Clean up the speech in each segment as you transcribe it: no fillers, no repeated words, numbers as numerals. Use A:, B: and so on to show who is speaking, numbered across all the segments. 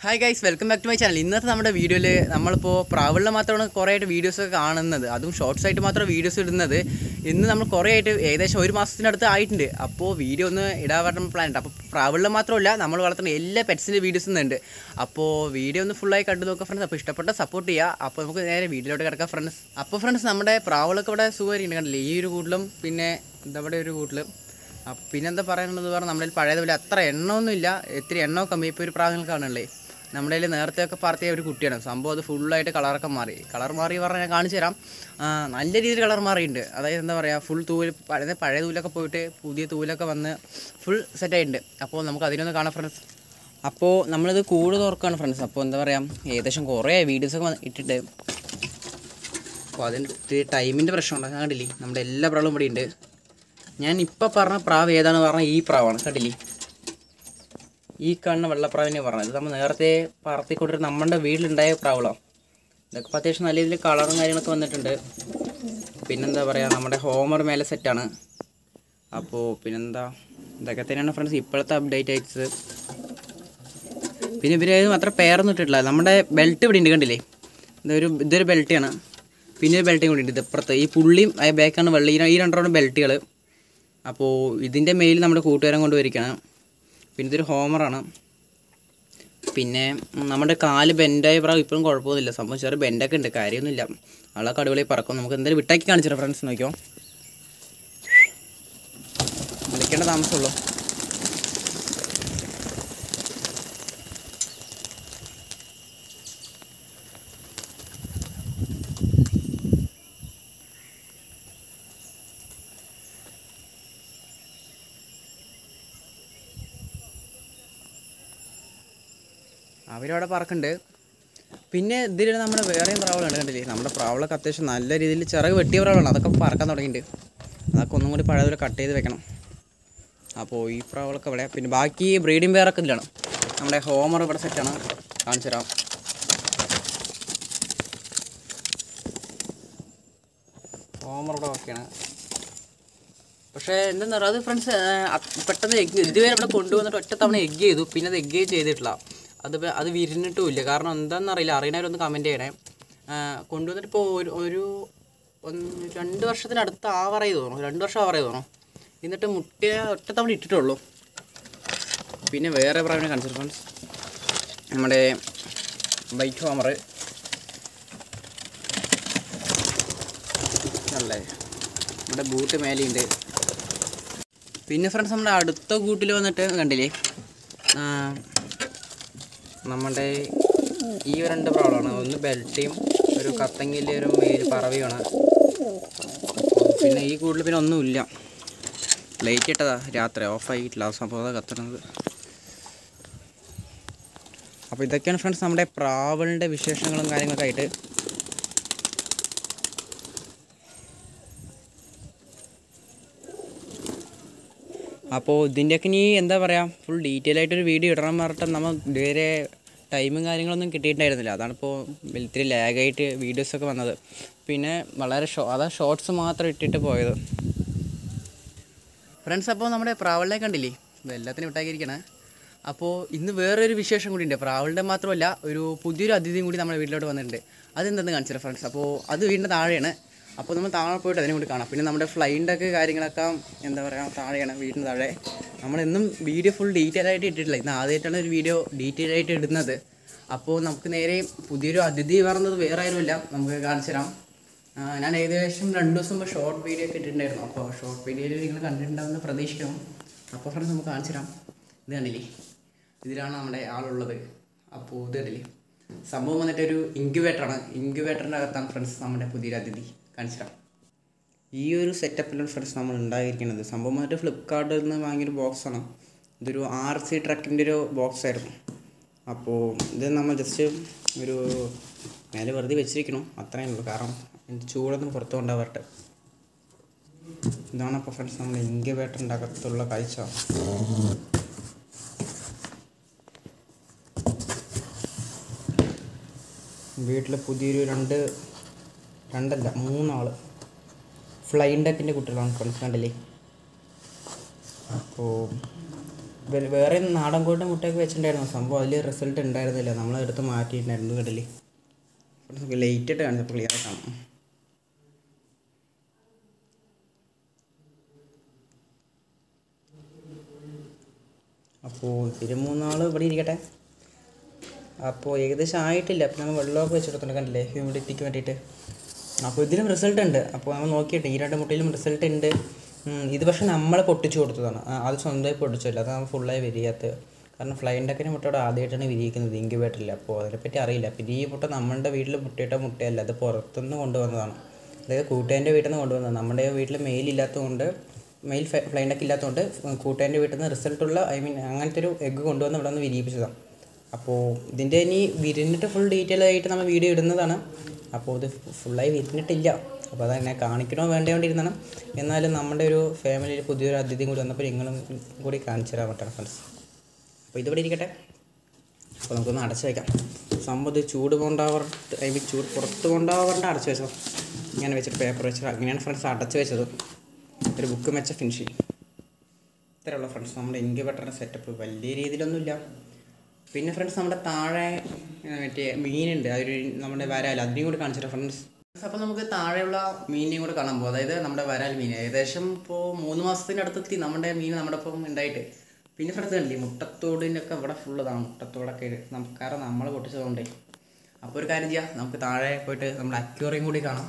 A: Hi guys, welcome back to my channel. ഇന്നത്തെ നമ്മുടെ വീഡിയോയിൽ നമ്മളിപ്പോൾ പ്രാവളിൽ മാത്രമാണ് കുറേ ആയിട്ട് വീഡിയോസൊക്കെ കാണുന്നത്, അതും ഷോർട്സ് ആയിട്ട് മാത്രം വീഡിയോസ് ഇടുന്നത്. ഇന്ന് നമ്മൾ കുറേ ആയിട്ട് ഏകദേശം ഒരു മാസത്തിനടുത്ത് ആയിട്ടുണ്ട്. അപ്പോൾ വീഡിയോ ഒന്ന് ഇടാൻ പറഞ്ഞ പ്ലാൻ ഉണ്ട്. അപ്പോൾ പ്രാവളിൽ മാത്രമല്ല, നമ്മൾ വളർത്തുന്ന എല്ലാ പെറ്റ്സിൻ്റെ വീഡിയോസ് ഉണ്ട്. അപ്പോൾ വീഡിയോ ഒന്ന് ഫുള്ളായി കണ്ടു നോക്കുക ഫ്രണ്ട്സ്. അപ്പോൾ ഇഷ്ടപ്പെട്ട സപ്പോർട്ട് ചെയ്യുക. അപ്പോൾ നമുക്ക് നേരെ വീഡിയോയിലോട്ട് കിടക്കാം ഫ്രണ്ട്സ്. അപ്പോൾ ഫ്രണ്ട്സ്, നമ്മുടെ പ്രാവളൊക്കെ ഇവിടെ സുഖമായിരിക്കും കണ്ടില്ലേ, ഈ ഒരു കൂട്ടിലും പിന്നെ ഇതവിടെ ഒരു കൂട്ടിലും. പിന്നെന്താ പറയാനുള്ളത് പറഞ്ഞാൽ നമ്മുടെ പഴയതുപോലെ അത്ര എണ്ണമൊന്നുമില്ല, ഇത്തിരി എണ്ണമൊക്കെ കമ്മി. ഇപ്പോൾ ഒരു പ്രാവങ്ങൾ കാണുന്നില്ലേ, നമ്മുടെ കയ്യിൽ നേരത്തെയൊക്കെ പറത്തിയ ഒരു കുട്ടിയാണ്. സംഭവം അത് ഫുള്ളായിട്ട് കളറൊക്കെ മാറി പറഞ്ഞാൽ ഞാൻ കാണിച്ചു തരാം. നല്ല രീതിയിൽ കളർ മാറിയിട്ടുണ്ട്. അതായത് എന്താ പറയുക, ഫുൾ തൂല് പഴയ തൂലൊക്കെ പോയിട്ട് പുതിയ തൂലൊക്കെ വന്ന് ഫുൾ സെറ്റായിട്ടുണ്ട്. അപ്പോൾ നമുക്ക് അതിനൊന്ന് കാണാം ഫ്രണ്ട്സ്. അപ്പോൾ നമ്മളിത് കൂട് തുറക്കുകയാണ് ഫ്രണ്ട്സ്. അപ്പോൾ എന്താ പറയുക, ഏകദേശം കുറേ വീഡിയോസൊക്കെ ഇട്ടിട്ട് അപ്പോൾ അതിന് ടൈമിൻ്റെ പ്രശ്നമുണ്ട്. കണ്ടില്ലേ, നമ്മുടെ എല്ലാ പ്രാവും ഇവിടെ ഉണ്ട്. ഞാൻ ഇപ്പോൾ പറഞ്ഞ പ്രാവ് ഏതാണെന്ന് പറഞ്ഞാൽ ഈ പ്രാവാണ്. കണ്ടില്ലേ, ഈ കാണുന്ന വെള്ളപ്രാവിനെ പറഞ്ഞത്. ഇത് നമ്മൾ നേരത്തെ പറത്തിക്കൊണ്ടിരുന്ന നമ്മുടെ വീട്ടിലുണ്ടായ പ്രാവളാണ്. ഇതൊക്കെ ഇപ്പോൾ അത്യാവശ്യം നല്ല രീതിയിൽ കളറും കാര്യങ്ങളൊക്കെ വന്നിട്ടുണ്ട്. പിന്നെന്താ പറയുക, നമ്മുടെ ഹോമർ മേലെ സെറ്റാണ്. അപ്പോൾ പിന്നെന്താ, ഇതൊക്കെ തന്നെയാണ് ഫ്രണ്ട്സ് ഇപ്പോഴത്തെ അപ്ഡേറ്റ് ആയിട്ട്. പിന്നെ ഇവരായാലും അത്ര പേരൊന്നും ഇട്ടിട്ടില്ല. നമ്മുടെ ബെൽറ്റ് ഇവിടെ ഉണ്ട്, കണ്ടില്ലേ, ഇതൊരു ബെൽറ്റാണ്. പിന്നെ ഒരു ബെൽറ്റും കൂടി ഉണ്ട് ഇപ്പുറത്ത്. ഈ പുള്ളിയും ആ ബാക്കാണ് വെള്ളി, ഈ രണ്ടെണ്ണം ബെൽറ്റുകൾ. അപ്പോൾ ഇതിൻ്റെ മെയിൽ നമ്മുടെ കൂട്ടുകാരൻ കൊണ്ടുവരികയാണ്. പിന്നെ ഇതൊരു ഹോമറാണ്. പിന്നെ നമ്മുടെ കാല് ബെൻഡായ പ്രാവ് ഇപ്പോഴും കുഴപ്പമൊന്നുമില്ല. സംഭവം ചെറിയ ബെൻഡൊക്കെ ഉണ്ട്, കാര്യമൊന്നുമില്ല. ആളൊക്കെ അടിപൊളി പറക്കും. നമുക്ക് എന്തായാലും വിട്ടാക്കി കാണിച്ചിട്ട് ഫ്രണ്ട്സ്, നോക്കിയോ, വിളിക്കേണ്ട താമസമുള്ളൂ. അവരവിടെ പറക്കുന്നുണ്ട്. പിന്നെ ഇതിൽ നമ്മുടെ വേറെയും പ്രാവളുണ്ട്, കണ്ടില്ലേ, നമ്മുടെ പ്രാവളൊക്കെ അത്യാവശ്യം നല്ല രീതിയിൽ ചിറക് വെട്ടിയ പ്രാവളാണ്. അതൊക്കെ പറക്കാൻ തുടങ്ങിയിട്ടുണ്ട്. അതൊക്കെ ഒന്നും കൂടി പഴയതുപോലെ കട്ട് ചെയ്ത് വെക്കണം. അപ്പോൾ ഈ പ്രാവളൊക്കെ ഇവിടെ. പിന്നെ ബാക്കി ബ്രീഡിംഗ് പെയറൊക്കെ ഇതിലാണ്. നമ്മുടെ ഹോമർ ഇവിടെ സെറ്റാണ്, കാണിച്ചു തരാം. ഹോമർ ഇവിടെ ഓക്കെയാണ്. പക്ഷേ എന്താണെന്ന് പറയുക, അത് ഫ്രണ്ട്സ് പെട്ടെന്ന് ഇതുവരെ ഇവിടെ കൊണ്ടുവന്നിട്ട് ഒറ്റ തവണ എഗ്ഗ് ചെയ്തു. പിന്നെ അത് എഗ്ഗ് ചെയ്തിട്ടില്ല. അത് വിരിഞ്ഞിട്ടുമില്ല. കാരണം എന്താണെന്നറിയില്ല, അറിയുന്നവരൊന്ന് കമൻറ്റ് ചെയ്യണേ. കൊണ്ടുവന്നിട്ട് ഇപ്പോൾ ഒരു 2 വർഷത്തിനടുത്ത് ആവറായി തോന്നുന്നു, 2 വർഷം ആവറായി തോന്നുന്നു. എന്നിട്ട് മുട്ട ഒറ്റ തവണ ഇട്ടിട്ടുള്ളൂ. പിന്നെ വേറെ പ്രാവിനെ കാണിച്ചു ഫ്രണ്ട്സ്, നമ്മുടെ വൈറ്റ് ഹോമർ അല്ലേ, നമ്മുടെ ബൂട്ട് മേലെയുണ്ട്. പിന്നെ ഫ്രണ്ട്സ്, നമ്മുടെ അടുത്ത കൂട്ടിൽ വന്നിട്ട് കണ്ടില്ലേ, നമ്മുടെ ഈ 2 പ്രാവളാണ്. ഒന്ന് ബെൽറ്റയും ഒരു കത്തങ്ങിലെ ഒരു മേൽ പറവയുമാണ്. പിന്നെ ഈ കൂട്ടിൽ പിന്നെ ഒന്നുമില്ല. ലൈറ്റ് ഇട്ടതാ, രാത്രി ഓഫായിട്ടില്ല, സംഭവം അതാ കത്തുന്നത്. അപ്പോൾ ഇതൊക്കെയാണ് ഫ്രണ്ട്സ് നമ്മുടെ പ്രാവളിൻ്റെ വിശേഷങ്ങളും കാര്യങ്ങളൊക്കെ ആയിട്ട്. അപ്പോൾ ഇതിൻ്റെയൊക്കെ ഇനി എന്താ പറയുക, ഫുൾ ഡീറ്റെയിൽ ആയിട്ടൊരു വീഡിയോ ഇടണം പറഞ്ഞിട്ട് നമ്മൾ ഇതുവരെ ടൈമും കാര്യങ്ങളൊന്നും കിട്ടിയിട്ടുണ്ടായിരുന്നില്ല. അതാണിപ്പോൾ ഇത്തിരി ലാഗായിട്ട് വീഡിയോസൊക്കെ വന്നത്. പിന്നെ വളരെ ഷോർട്സ് മാത്രം ഇട്ടിട്ട് പോയത് ഫ്രണ്ട്സ്. അപ്പോൾ നമ്മുടെ പ്രാവളിനെ കണ്ടില്ലേ, എല്ലാത്തിനും വിട്ടാക്കിയിരിക്കണേ. അപ്പോൾ ഇന്ന് വേറൊരു വിശേഷം കൂടി ഉണ്ട്. പ്രാവളിൻ്റെ മാത്രമല്ല, ഒരു പുതിയൊരു അതിഥിയും കൂടി നമ്മുടെ വീട്ടിലോട്ട് വന്നിട്ടുണ്ട്. അതെന്തെന്ന് കാണിച്ചില്ല ഫ്രണ്ട്സ്. അപ്പോൾ അത് വീടിൻ്റെ താഴെയാണ്. അപ്പോൾ നമ്മൾ താഴെ പോയിട്ട് അതിനെ കൂടി കാണാം. പിന്നെ നമ്മുടെ ഫ്ലൈൻ്റെ ഒക്കെ കാര്യങ്ങളൊക്കെ എന്താ പറയുക, താഴെയാണ്, വീടിന് താഴെ. നമ്മളെന്നും വീഡിയോ ഫുൾ ഡീറ്റെയിൽ ആയിട്ട് ഇട്ടിട്ടില്ല. ഇന്ന് ആദ്യമായിട്ടാണ് ഒരു വീഡിയോ ഡീറ്റെയിൽ ആയിട്ട് ഇടുന്നത്. അപ്പോൾ നമുക്ക് നേരെ പുതിയൊരു അതിഥി പറഞ്ഞത് വേറെ ആരുമില്ല, നമുക്ക് കാണിച്ചു തരാം. ഞാൻ ഏകദേശം 2 ദിവസം മുമ്പ് ഷോർട്ട് വീഡിയോ ഒക്കെ ഇട്ടിട്ടുണ്ടായിരുന്നു. അപ്പോൾ ഷോർട്ട് വീഡിയോയിൽ നിങ്ങൾ കണ്ടിട്ടുണ്ടാവുമെന്ന് പ്രതീക്ഷിക്കണം. അപ്പോൾ ഫ്രണ്ട്സ്, നമുക്ക് കാണിച്ചു തരാം. ഇത് കണ്ടില്ലേ, ഇതിലാണ് നമ്മുടെ ആളുള്ളത്. അപ്പോൾ ഇത് കണ്ടില്ലേ, സംഭവം വന്നിട്ട് ഒരു ഇൻക്യുബേറ്ററാണ്. ഇൻക്യുബേറ്ററിൻ്റെ അകത്താണ് ഫ്രണ്ട്സ് നമ്മുടെ പുതിയൊരു അതിഥി. കാണിച്ചു തരാം. ഈ ഒരു സെറ്റപ്പിലാണ് ഫ്രണ്ട്സ് നമ്മൾ ഉണ്ടായിരിക്കുന്നത്. സംഭവം വന്നിട്ട് ഫ്ലിപ്കാർട്ടിൽ നിന്ന് വാങ്ങിയൊരു ബോക്സാണ്. ഇതൊരു RC ട്രക്കിൻ്റെ ഒരു ബോക്സ് ആയിരുന്നു. അപ്പോൾ ഇത് നമ്മൾ ജസ്റ്റ് ഒരു മേലെ വെറുതെ വെച്ചിരിക്കണം, അത്രയേ ഉള്ളൂ. കാരണം ചൂടൊന്നും പുറത്തു കൊണ്ടുപോകട്ടെ. ഇതാണ് അപ്പോൾ ഫ്രണ്ട്സ് നമ്മുടെ ഇൻക്യുബേറ്ററിൻ്റെ അകത്തുള്ള കാഴ്ച. വീട്ടിൽ പുതിയൊരു 3 ആൾ ഫ്ലൈൻ ഡക്കിൻ്റെ കുട്ടികളാണ് ഫ്രണ്ട്സ്, കണ്ടില്ലേ. അപ്പോൾ വേറെ നാടൻ കോഴിയുടെ മുട്ടയൊക്കെ വെച്ചിട്ടുണ്ടായിരുന്നു. സംഭവം അതിൽ റിസൾട്ട് ഉണ്ടായിരുന്നില്ല, നമ്മളെടുത്ത് മാറ്റിയിട്ടുണ്ടായിരുന്നു. കടലിൽ ലൈറ്റ് ഇട്ട് കാണിച്ചപ്പോൾ ക്ലിയർ കാണാം. അപ്പോൾ ഇതിൽ 3 നാൾ ഇവിടെ ഇരിക്കട്ടെ. അപ്പോൾ ഏകദേശം ആയിട്ടില്ല. അപ്പോൾ നമ്മൾ വെള്ളമൊക്കെ വെച്ചെടുത്തിട്ടുണ്ട്, കണ്ടില്ലേ, ഹ്യൂമിഡിറ്റിക്ക് വേണ്ടിയിട്ട്. അപ്പോൾ ഇതിലും റിസൾട്ട് ഉണ്ട്. അപ്പോൾ നമ്മൾ നോക്കിയിട്ട് ഈ 2 മുട്ടയിലും റിസൾട്ട് ഉണ്ട്. ഇത് പക്ഷേ നമ്മൾ പൊട്ടിച്ചു കൊടുത്തതാണ്, അത് സ്വന്തമായി പൊട്ടിച്ചില്ല. അത് നമ്മൾ ഫുള്ളായി വിരിയാത്തത്. കാരണം ഫ്ലൈൻ ഡക്കിൻ്റെ മുട്ടയോട് ആദ്യമായിട്ടാണ് വിരിയിക്കുന്നത് ഇൻക്യുബേറ്ററിൽ. അപ്പോൾ അതിനെപ്പറ്റി അറിയില്ല. പിന്നെ ഈ മുട്ട നമ്മളുടെ വീട്ടിൽ മുട്ടയിട്ട മുട്ടയല്ല, അത് പുറത്തുനിന്ന് കൊണ്ടുവന്നതാണ്. അതായത് കൂട്ടുകാരൻ്റെ വീട്ടിൽ നിന്ന് കൊണ്ടുവന്നത്. നമ്മുടെ വീട്ടിൽ മെയിലില്ലാത്തതുകൊണ്ട്, മെയിൽ ഫ്ലൈൻ ഡക്ക് ഇല്ലാത്തതുകൊണ്ട് കൂട്ടുകാരൻ്റെ വീട്ടിൽ നിന്ന് റിസൾട്ടുള്ള അങ്ങനത്തെ ഒരു എഗ്ഗ് കൊണ്ടുവന്ന് ഇവിടെ നിന്ന് വിരിയിപ്പിച്ചതാണ്. അപ്പോൾ ഇതിൻ്റെ ഇനി വിരിഞ്ഞിട്ട് ഫുൾ ഡീറ്റെയിൽ ആയിട്ട് നമ്മൾ വീഡിയോ ഇടുന്നതാണ്. അപ്പോൾ ഇത് ഫുള്ളായി വിരിഞ്ഞിട്ടില്ല. അപ്പോൾ അതെന്നെ കാണിക്കണോ വേണ്ടിയിരുന്നതാണ്. എന്നാലും നമ്മുടെ ഒരു ഫാമിലിയിൽ പുതിയൊരു അതിഥിയും കൂടി വന്നപ്പോൾ നിങ്ങളും കൂടി കാണിച്ചു തരാൻ പറ്റണം ഫ്രണ്ട്സ്. അപ്പോൾ ഇതിവിടെ ഇരിക്കട്ടെ. അപ്പോൾ നമുക്കൊന്ന് അടച്ചു വയ്ക്കാം. സംഭവം ഇത് ചൂട് കൊണ്ടാവാറുണ്ട്, ചൂട് പുറത്ത് കൊണ്ടാവാറുണ്ട് അടച്ചു വെച്ചോ. ഇങ്ങനെ വെച്ചിട്ട് പേപ്പർ വെച്ചിട്ട് അങ്ങനെയാണ് ഫ്രണ്ട്സ് അടച്ചു വെച്ചത്. ഒരു ബുക്ക് വെച്ച ഫിനിഷിങ്. ഇത്രയുള്ള ഫ്രണ്ട്സ് നമ്മുടെ ഇൻക്യുബേറ്ററിൻ്റെ സെറ്റപ്പ്. വലിയ രീതിയിലൊന്നുമില്ല. പിന്നെ ഫ്രണ്ട്സ് നമ്മുടെ താഴെ മറ്റേ മീനുണ്ട്, അതൊരു നമ്മുടെ വരാൽ, അതിനെയും കൂടി കാണിച്ചിട്ട് ഫ്രണ്ട്സ്. അപ്പോൾ നമുക്ക് താഴെയുള്ള മീനിനെയും കൂടെ കാണാൻ പോകും. അതായത് നമ്മുടെ വരാൽ മീൻ ഏകദേശം ഇപ്പോൾ 3 മാസത്തിൻ്റെ അടുത്തെത്തി നമ്മുടെ മീൻ നമ്മുടെ ഒപ്പം ഉണ്ടായിട്ട്. പിന്നെ ഫ്രണ്ട്സ് കണ്ടില്ലേ, മുട്ടത്തോടിൻ്റെ ഒക്കെ ഇവിടെ ഫുള്ളതാണ്. മുട്ടത്തോടൊക്കെ കാരണം നമ്മൾ പൊട്ടിച്ചതുകൊണ്ടേ. അപ്പോൾ ഒരു കാര്യം ചെയ്യാം, നമുക്ക് താഴെ പോയിട്ട് നമ്മുടെ അക്വേറിയം കൂടി കാണാം.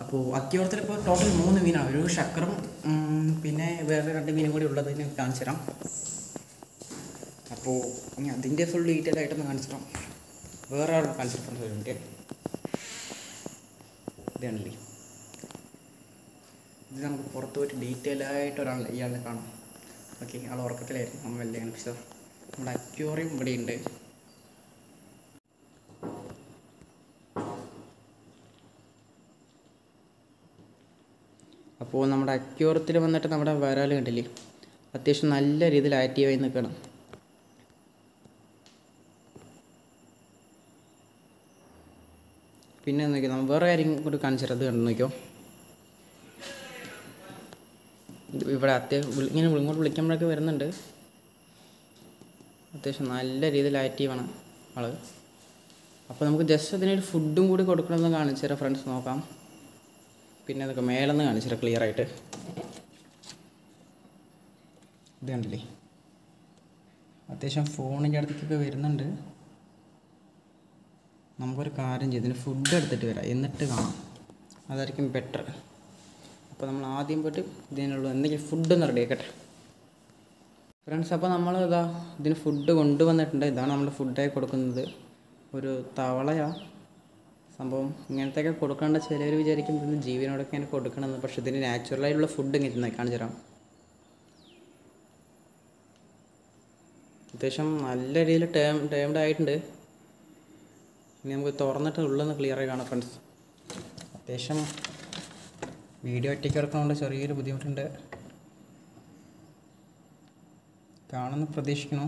A: അപ്പോൾ അക്വേറിയത്തിൽ ഇപ്പോൾ ടോട്ടൽ 3 മീനാണ്. ഒരു ഷക്കറും പിന്നെ വേറെ 2 മീനും കൂടി ഉള്ളത് ഞാൻ കാണിച്ചു തരാം. അപ്പോൾ ഇനി അതിൻ്റെ ഫുൾ ഡീറ്റെയിൽ ആയിട്ടൊന്ന് കാണിച്ചു തരാം. വേറെ ആൾ കാണിച്ചു തരാം. ഇതാണല്ലേ, ഇത് നമുക്ക് പുറത്ത് പോയിട്ട് ഡീറ്റെയിൽ ആയിട്ട് ഇയാളെ കാണാം. ഓക്കെ, ആൾ ഉറക്കത്തിലായിരുന്നു, നമ്മൾ വലിയ കാണിച്ചത്. നമ്മുടെ അക്വേറിയം ഇവിടെ ഉണ്ട്. അപ്പോൾ നമ്മുടെ അക്വേറിയത്തിൽ വന്നിട്ട് നമ്മുടെ വരാൽ കണ്ടില്ലേ, അത്യാവശ്യം നല്ല രീതിയിൽ ആക്റ്റീവായി നിൽക്കണം. പിന്നെ നോക്കിയോ, നമ്മൾ വേറെ കാര്യം കൂടി കാണിച്ചു തരാം. അത് കണ്ടു നോക്കിയോ, ഇവിടെ അത്യാവശ്യം ഇങ്ങനെ ഇങ്ങോട്ട് വിളിക്കുമ്പോഴൊക്കെ വരുന്നുണ്ട്. അത്യാവശ്യം നല്ല രീതിയിൽ ആക്റ്റീവാണ് ആൾ. അപ്പോൾ നമുക്ക് ജസ്റ്റ് അതിനൊരു ഫുഡും കൂടി കൊടുക്കണമെന്ന് കാണിച്ചു തരാം ഫ്രണ്ട്സ്, നോക്കാം. പിന്നെ അതൊക്കെ മേലെന്ന് കാണിച്ചു തരാം ക്ലിയർ ആയിട്ട്. ഇത് കണ്ടില്ലേ, അത്യാവശ്യം ഫോണിൻ്റെ അടുത്തേക്കൊക്കെ വരുന്നുണ്ട്. നമുക്കൊരു കാര്യം ചെയ്ത് ഇതിന് ഫുഡ് എടുത്തിട്ട് വരാം, എന്നിട്ട് കാണാം, അതായിരിക്കും ബെറ്റർ. അപ്പോൾ നമ്മൾ ആദ്യം പോയിട്ട് ഇതിനുള്ള എന്തെങ്കിലും ഫുഡൊന്ന് റെഡി ആക്കട്ടെ ഫ്രണ്ട്സ്. അപ്പോൾ നമ്മൾ ഇതിന് ഫുഡ് കൊണ്ടുവന്നിട്ടുണ്ട്. ഇതാണ് നമ്മൾ ഫുഡായി കൊടുക്കുന്നത്. ഒരു തവളയാണ് സംഭവം. ഇങ്ങനത്തെയൊക്കെ കൊടുക്കേണ്ട ചിലർ വിചാരിക്കും ഇതിന് ജീവനോടൊക്കെ ഇങ്ങനെ കൊടുക്കണമെന്ന്. പക്ഷേ ഇതിന് നാച്ചുറലായിട്ടുള്ള ഫുഡ് ഇങ്ങനെ കാണിച്ചു തരാം. അത്യാവശ്യം നല്ല രീതിയിൽ ടേംഡ് ആയിട്ടുണ്ട്. ഇനി നമുക്ക് തുറന്നിട്ട് ഉള്ളൊന്ന് ക്ലിയറായി കാണാം ഫ്രണ്ട്സ്. അത്യാവശ്യം വീഡിയോ ഒറ്റയ്ക്ക് എടുക്കുന്നതുകൊണ്ട് ചെറിയൊരു ബുദ്ധിമുട്ടുണ്ട്, കാണുമെന്ന് പ്രതീക്ഷിക്കുന്നു.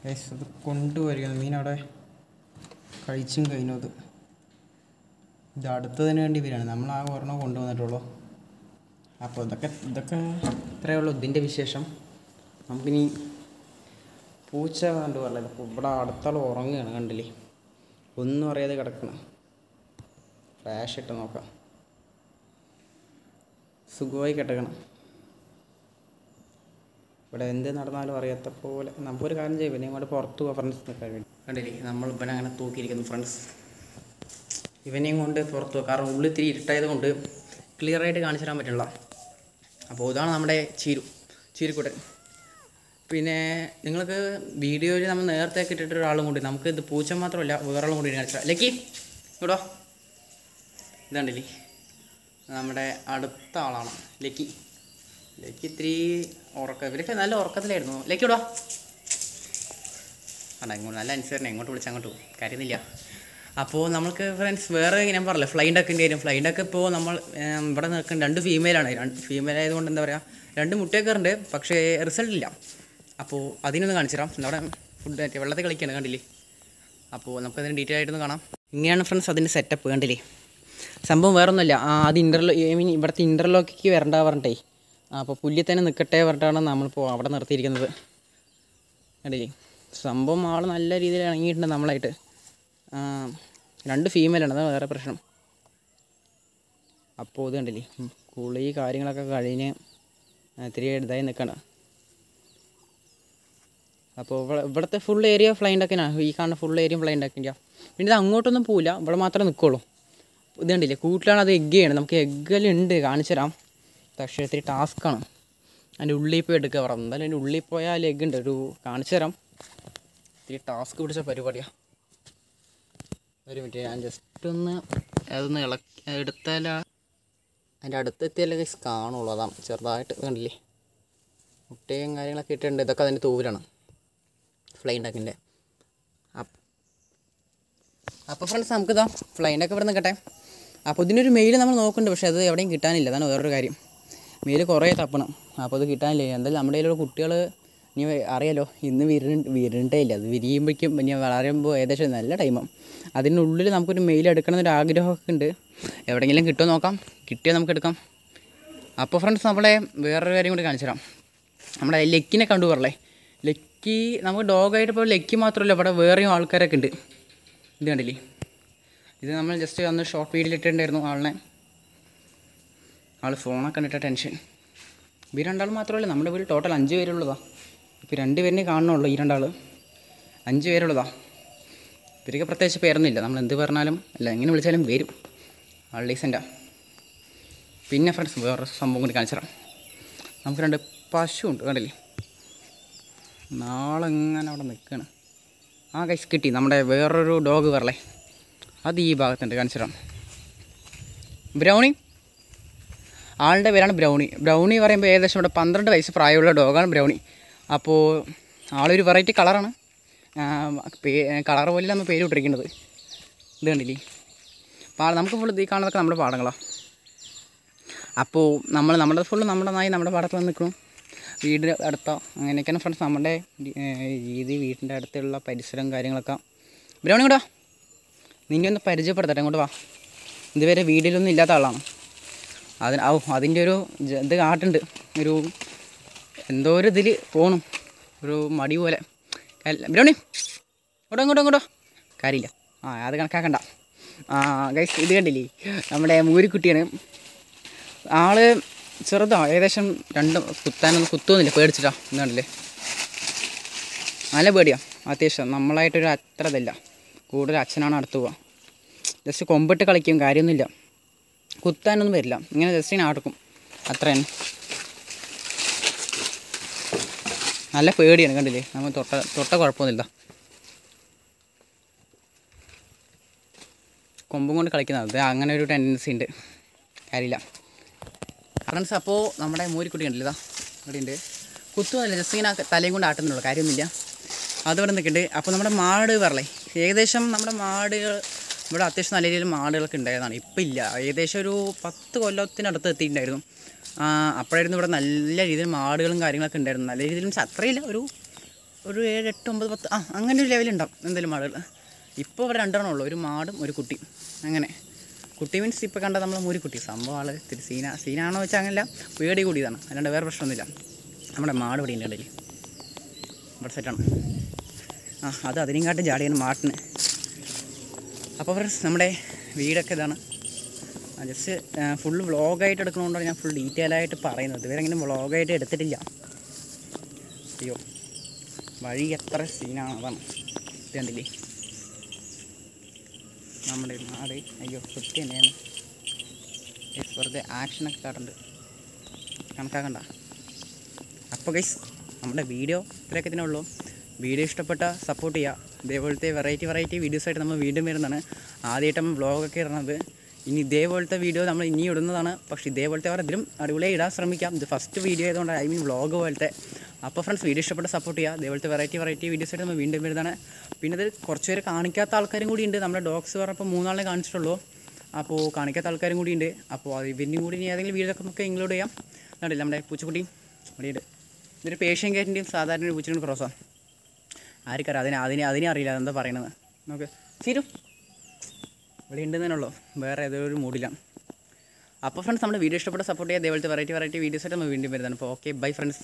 A: അത് കൊണ്ടുവരികയാണ് മീൻ അവിടെ കഴിച്ചും കഴിഞ്ഞു. ഇത് അടുത്തതിന് വേണ്ടി വരികയാണ്. നമ്മൾ ആ ഒരെണ്ണം കൊണ്ടുവന്നിട്ടുള്ളൂ. അപ്പോൾ ഇതൊക്കെ ഇത്രയേ ഉള്ളൂ ഇതിൻ്റെ വിശേഷം. നമുക്കിനി പൂച്ച കണ്ടു പറഞ്ഞല്ലോ. അപ്പോൾ ഇവിടെ അടുത്താൾ ഉറങ്ങുകയാണ്, കണ്ടില്ലേ, ഒന്നും അറിയാതെ കിടക്കണം. ഫ്ലാഷ് ഇട്ട് നോക്കാം, സുഖമായി കിടക്കണം. ഇവിടെ എന്ത് നടന്നാലും അറിയാത്ത പോലെ. നമുക്കൊരു കാര്യം ചെയ്യും, പിന്നെ ഇങ്ങോട്ട് പുറത്ത് പോകാൻ ഫ്രണ്ട്സ് നിൽക്കാൻ വേണ്ടി. കണ്ടില്ലേ, നമ്മൾ ഇവനെ അങ്ങനെ തൂക്കിയിരിക്കുന്നു ഫ്രണ്ട്സ്. ഇവനെയും കൊണ്ട് പുറത്ത് പോകാം, കാരണം ഉള്ളിൽ ഇത്തിരി ഇരുട്ടായത് കൊണ്ട് ക്ലിയറായിട്ട് കാണിച്ചു തരാൻ പറ്റില്ല. അപ്പോൾ ഇതാണ് നമ്മുടെ ചീരുക്കുട്ടൻ. പിന്നെ നിങ്ങൾക്ക് വീഡിയോയിൽ നമ്മൾ നേരത്തെ ഇട്ടിട്ട് ഒരാളും കൂടി, നമുക്ക് ഇത് പൂച്ച മാത്രമല്ല വേറൊരാളും കൂടി കാണിച്ചു തരാം. ലക്കി ഇവിടോ, ഇതാണ്ടില്ലേ നമ്മുടെ അടുത്ത ആളാണ് ലക്കി. ഇത്തിരി ഇവരൊക്കെ നല്ല ഉറക്കത്തിലായിരുന്നു. ലക്കി ഇവിടോ, ഇങ്ങോട്ട് നല്ല അനുസരണം, എങ്ങോട്ട് വിളിച്ചാൽ അങ്ങോട്ട് പോകും, കാര്യമില്ല. അപ്പോൾ നമുക്ക് ഫ്രണ്ട്സ് വേറെ ഞാൻ പറഞ്ഞില്ല ഫ്ലൈൻ ഡക്കിൻ്റെ കാര്യം. ഫ്ലൈൻ ഡക്ക് ഇപ്പോൾ നമ്മൾ ഇവിടെ നിൽക്കുന്ന 2 ഫീമെയിലാണ്. ഫീമെയിൽ ആയതുകൊണ്ട് എന്താ പറയുക, 2 മുട്ടയൊക്കെ ഉണ്ട്, പക്ഷേ റിസൾട്ടില്ല. അപ്പോൾ അതിനൊന്ന് കാണിച്ചു തരാം. നമ്മുടെ ഫുഡ് വെള്ളത്തിൽ കളിക്കുകയാണ്, കണ്ടില്ലേ. അപ്പോൾ നമുക്കതിന് ഡീറ്റെയിൽ ആയിട്ടൊന്ന് കാണാം. ഇങ്ങനെയാണ് ഫ്രണ്ട്സ് അതിൻ്റെ സെറ്റപ്പ്, കണ്ടില്ലേ. സംഭവം വേറൊന്നുമില്ല. അത് ഐ മീൻ ഇവിടുത്തെ ഇൻ്റർലോക്കിക്ക് വരണ്ട പറഞ്ഞിട്ടേ, അപ്പോൾ പുല്ലിൽ തന്നെ നിൽക്കട്ടെ പറഞ്ഞിട്ടാണ് നമ്മളിപ്പോൾ അവിടെ നിർത്തിയിരിക്കുന്നത്. കണ്ടില്ലേ, സംഭവം ആൾ നല്ല രീതിയിൽ ഇണങ്ങിയിട്ടുണ്ട് നമ്മളായിട്ട്. 2 ഫീമെയിലാണ്, അതാണ് വേറെ പ്രശ്നം. അപ്പോൾ ഇത് കണ്ടില്ലേ, കുളി കാര്യങ്ങളൊക്കെ കഴിഞ്ഞ് ഇത്തിരി ഇതായി നിൽക്കണം. അപ്പോൾ ഇവിടുത്തെ ഫുൾ ഏരിയ ഫ്ലൈൻ്റ് ഒക്കെയാണ്, ഈ കാണുന്ന ഫുൾ ഏരിയ ഫ്ലൈൻ്റ് ഒക്കെ ഇന്ത്യ. പിന്നെ ഇത് അങ്ങോട്ടൊന്നും പോവില്ല, ഇവിടെ മാത്രമേ നിൽക്കുള്ളൂ. ഇത് കണ്ടില്ലേ, കൂട്ടിലാണ് അത് എഗ്ഗ് ചെയ്യണം. നമുക്ക് എഗ്ഗലുണ്ട്, കാണിച്ചു തരാം. പക്ഷേ ഇത്തിരി ടാസ്ക്കാണ്. അതിൻ്റെ ഉള്ളിൽ പോയി എടുക്കുക പറയാം. എന്തായാലും അതിൻ്റെ ഉള്ളിൽ പോയാൽ എഗ്ഗ് ഉണ്ട്, ഒരു കാണിച്ചു തരാം. ഇത്തിരി ടാസ്ക് പിടിച്ച പരിപാടിയാണ്. ഒരു മിനിറ്റ്, ഞാൻ ജസ്റ്റ് അതൊന്ന് എടുത്താൽ അതിൻ്റെ അടുത്തെത്തിയാലേ കാണുള്ളൂ. അതാണ് ചെറുതായിട്ട് കണ്ടില്ലേ, മുട്ടയും കാര്യങ്ങളൊക്കെ ഇട്ടിട്ടുണ്ട്. ഇതൊക്കെ അതിൻ്റെ തൂവലാണ്, ഫ്ലൈ ഉണ്ടാക്കിൻ്റെ. അപ്പോൾ ഫ്രണ്ട്സ്, നമുക്കിതാ ഫ്ലൈൻ്റൊക്കെ ഇവിടെ നിൽക്കട്ടെ. അപ്പോൾ ഇതിനൊരു മെയിൽ നമ്മൾ നോക്കുന്നുണ്ട്, പക്ഷേ അത് എവിടെയും കിട്ടാനില്ല. അതാണ് വേറൊരു കാര്യം. മെയിൽ കുറേ തപ്പണം, അപ്പോൾ അത് കിട്ടാനില്ല. എന്തായാലും നമ്മുടെ കയ്യിലുള്ള കുട്ടികൾ ഇനി അറിയാലോ, ഇന്ന് വിരിണ്ടേ ഇല്ല. അത് വിരിയുമ്പോഴേക്കും ഇനി വളരുമ്പോൾ ഏകദേശം നല്ല ടൈമാവും. അതിനുള്ളിൽ നമുക്കൊരു മെയിൽ എടുക്കണമെന്നൊരു ആഗ്രഹമൊക്കെ ഉണ്ട്. എവിടെയെങ്കിലും കിട്ടുമോ നോക്കാം, കിട്ടിയാൽ നമുക്ക് എടുക്കാം. അപ്പോൾ ഫ്രണ്ട്സ്, നമ്മളെ വേറൊരു കാര്യം കൂടി കാണിച്ചു തരാം. നമ്മുടെ ലക്കിനെ കണ്ടു പറയല്ലേ. ലക്കി നമുക്ക് ഡോഗായിട്ട് ഇപ്പോൾ ലക്കി മാത്രമല്ല, ഇവിടെ വേറെയും ആൾക്കാരൊക്കെ ഉണ്ട്. ഇത് കണ്ടില്ലേ, ഇത് നമ്മൾ ജസ്റ്റ് അന്ന് ഷോർട്ട് വീഡിയോയിലിട്ടുണ്ടായിരുന്നു ആളിനെ. ആൾ ഫോണൊക്കെ കണ്ടിട്ട ടെൻഷൻ. ഈ 2 ആൾ മാത്രമല്ല, നമ്മുടെ വീട്ടിൽ ടോട്ടൽ 5 പേരുള്ളതാണ്. ഇപ്പോൾ 2 പേരിനെ കാണണുള്ളൂ, ഈ 2 ആൾ. 5 പേരുള്ളതാണ്. ഇവർക്ക് പ്രത്യേകിച്ച് പേരൊന്നുമില്ല, നമ്മൾ എന്ത് പറഞ്ഞാലും അല്ല എങ്ങനെ വിളിച്ചാലും വരും. ആൾ ഡീസൻ്റാണ്. പിന്നെ ഫ്രണ്ട്സ്, വേറൊരു സംഭവം കൂടി കാണിച്ചു തരാം. നമുക്ക് 2 പശു ഉണ്ട്, കണ്ടില്ലേ. നാളെ എങ്ങനെ അവിടെ നിൽക്കുകയാണ്. ഗൈസ് കിട്ടി നമ്മുടെ വേറൊരു ഡോഗ് പറയല്ലേ. അത് ഈ ഭാഗത്തുണ്ട്, കാണിച്ചു തരാം. ബ്രൗണി, ആളുടെ പേരാണ് ബ്രൗണി. ബ്രൗണി പറയുമ്പോൾ ഏകദേശം ഇവിടെ 12 വയസ്സ് പ്രായമുള്ള ഡോഗാണ് ബ്രൗണി. അപ്പോൾ ആളൊരു വെറൈറ്റി കളറാണ്. കളർ പോലെ നമ്മൾ പേര് ഇട്ടിരിക്കുന്നത്. ഇത് കണ്ടില്ലേ, നമുക്ക് ഫുൾ ഈ കാണുന്നതൊക്കെ നമ്മുടെ പാടങ്ങളാണ്. അപ്പോൾ നമ്മുടെ ഫുള്ള് നമ്മുടെ നായി നമ്മുടെ പാടത്ത് വന്ന് നിൽക്കണം. വീട് അടുത്ത അങ്ങനെയൊക്കെയാണ് ഫ്രണ്ട്സ് നമ്മുടെ രീതി. വീട്ടിൻ്റെ അടുത്തുള്ള പരിസരം കാര്യങ്ങളൊക്കെ. ബ്രൗണി കൂടാ, നിന്നെ ഒന്ന് പരിചയപ്പെടുത്തട്ടെ, ഇങ്ങോട്ട് വാ. ഇതുവരെ വീട്ടിലൊന്നും ഇല്ലാത്ത ആളാണ്. അതിൻ്റെ ഒരു ഇത് കാട്ടുണ്ട്, ഒരു എന്തോ ഒരു ഇതിൽ പോകണം, ഒരു മടി പോലെ. ബ്രൗണി ഇങ്ങോട്ടോ കാര്യമില്ല. അത് കണക്കാക്കണ്ട. ഗൈസ്, ഇത് കണ്ടില്ലേ, നമ്മുടെ മൂരിക്കുട്ടിയാണ്. ആൾ ചെറുതാണ്, ഏകദേശം 2 കുത്തൊന്നുമില്ല, പേടിച്ചിട്ടാ. ഇത് കണ്ടില്ലേ, നല്ല പേടിയാണ് അത്യാവശ്യം. നമ്മളായിട്ടൊരു അത്ര ഇതില്ല, കൂടുതൽ അച്ഛനാണ് അടുത്ത് പോവുക. ജസ്റ്റ് കൊമ്പിട്ട് കളിക്കും, കാര്യമൊന്നുമില്ല. കുത്താനൊന്നും വരില്ല, ഇങ്ങനെ ജസ്റ്റ് ഇങ്ങനെ ആടുക്കും, അത്ര തന്നെ. നല്ല പേടിയാണ്, കണ്ടില്ലേ. നമ്മൾ തൊട്ട കുഴപ്പമൊന്നുമില്ല. കൊമ്പും കൊണ്ട് കളിക്കുന്നത് അങ്ങനെ ഒരു ടെൻഡൻസി ഉണ്ട്, കാര്യമില്ല. ഫ്രണ്ട്സ്, അപ്പോൾ നമ്മുടെ മൂരിക്കുട്ടി ഉണ്ടല്ലോ, ഇതാ ഇവിടെ ഉണ്ട്. കുത്തുമല്ല, ജസ്റ്റ് ഇങ്ങനെ തലയും കൊണ്ട് ആട്ടുന്നുള്ളൂ, കാര്യമൊന്നുമില്ല. അതിവിടെ നിൽക്കുന്നുണ്ട്. അപ്പോൾ നമ്മുടെ മാട് പറയല്ലേ, ഏകദേശം നമ്മുടെ മാടുകൾ ഇവിടെ അത്യാവശ്യം നല്ല രീതിയിൽ മാടുകളൊക്കെ ഉണ്ടായതാണ്. ഇപ്പം ഇല്ല, ഏകദേശം ഒരു 10 കൊല്ലത്തിനടുത്ത് എത്തിയിട്ടുണ്ടായിരുന്നു. അപ്പോഴായിരുന്നു ഇവിടെ നല്ല രീതിയിൽ മാടുകളും കാര്യങ്ങളൊക്കെ ഉണ്ടായിരുന്നു. നല്ല രീതിയിൽ മീൻസ് അത്രയില്ല, ഒരു 7, 8, 9, 10 അങ്ങനെ ഒരു ലെവലുണ്ടാവും എന്തായാലും മാടുകൾ. ഇപ്പോൾ ഇവിടെ 2 ഉള്ളൂ, ഒരു മാടും ഒരു കുട്ടി. അങ്ങനെ കുട്ടി മീൻസ് ഇപ്പോൾ കണ്ട നമ്മൾ മൂരിക്കുട്ടി. സംഭവം ആൾ ഇത്തിരി സീനാണോ വെച്ചാൽ അങ്ങനെയല്ല, പേടി കൂടിയതാണ്, അല്ലാണ്ട് വേറെ പ്രശ്നമൊന്നുമില്ല. നമ്മുടെ മാട് ഇവിടെ ഉണ്ട്, ഇടയിൽ ഇവിടെ സെറ്റാണ്. അത് അതിനെക്കാട്ടും ജാടിയാണ് മാട്ടിന്. അപ്പോൾ ഫ്രണ്ട്സ്, നമ്മുടെ വീടൊക്കെ ഇതാണ്. ജസ്റ്റ് ഫുൾ വ്ളോഗായിട്ട് എടുക്കണതുകൊണ്ടാണ് ഞാൻ ഫുൾ ഡീറ്റെയിൽ ആയിട്ട് പറയുന്നത്. ഇതുവരെ ഇങ്ങനെ വ്ളോഗായിട്ട് എടുത്തിട്ടില്ല. അയ്യോ, വഴി എത്ര സീനാണ്, അതാണ്. ഇത് കണ്ടില്ലേ നമ്മുടെ നാട്. അയ്യോ, കുത്തി തന്നെയാണ്. വെറുതെ ആക്ഷനൊക്കെ കാട്ടുണ്ട്, കണക്കാക്കണ്ട. അപ്പോൾ ഗൈസ്, നമ്മുടെ വീഡിയോ ഇത്രയൊക്കെ തന്നെ ഉള്ളൂ. വീഡിയോ ഇഷ്ടപ്പെട്ട സപ്പോർട്ട് ചെയ്യുക. ഇതേപോലത്തെ വെറൈറ്റി വീഡിയോസായിട്ട് നമ്മൾ വീണ്ടും വരുന്നതാണ്. ആദ്യമായിട്ട് നമ്മൾ വ്ളോഗൊക്കെ ഇടുന്നത്. ഇനി ഇതേപോലത്തെ വീഡിയോ നമ്മൾ ഇനി ഇടുന്നതാണ്. പക്ഷേ ഇതേപോലത്തെ വേറെ ഇതിലും അടിപൊളിയായി ഇടാൻ ശ്രമിക്കാം. ഇത് ഫസ്റ്റ് വീഡിയോ ആയതുകൊണ്ട്, ഐ മീൻ വ്ളോഗ് പോലത്തെ. അപ്പോൾ ഫ്രണ്ട്സ്, വീഡിയോ ഇഷ്ടപ്പെട്ട സപ്പോർട്ട് ചെയ്യുക. ഇതേപോലത്തെ വെറൈറ്റി വീഡിയോസായിട്ട് നമ്മൾ വീണ്ടും വരുന്നതാണ്. പിന്നെ ഇത് കുറച്ച് പേര് കാണിക്കാത്ത ആൾക്കാരും കൂടി ഉണ്ട്. നമ്മുടെ ഡോഗ്സ് പറഞ്ഞപ്പോൾ 3 ആളെ കാണിച്ചിട്ടുള്ളൂ. അപ്പോൾ കാണിക്കാത്ത ആൾക്കാരും കൂടി ഉണ്ട്. അപ്പോൾ ഇവരിനും കൂടി ഇനി ഏതെങ്കിലും വീഡിയോ ഒക്കെ നമുക്ക് ഇൻക്ലൂഡ് ചെയ്യാം. കണ്ടില്ല, നമ്മുടെ പൂച്ചക്കുട്ടിയും ഇവിടെയുണ്ട്. ഇതൊരു പേർഷ്യൻ ക്യാറ്റിൻ്റെയും സാധാരണ ഒരു പൂച്ചയുടെ ക്രോസാണ്. ആർക്കറിയാം, അതിനെ അറിയില്ല അതെന്താ പറയണത്. നമുക്ക് ചിരു ഇവിടെ ഉണ്ടെന്ന് ഉള്ളൂ, വേറെ ഏതോ ഒരു മൂഡിലാണ്. അപ്പോൾ ഫ്രണ്ട്സ് നമ്മുടെ വീഡിയോ ഇഷ്ടപ്പെട്ട സപ്പോർട്ട് ചെയ്യുക. അതേപോലത്തെ വെറൈറ്റി വീഡിയോസായിട്ട് നമ്മൾ വീണ്ടും വരുന്നതാണ്. അപ്പോൾ ഓക്കെ ബൈ ഫ്രണ്ട്സ്.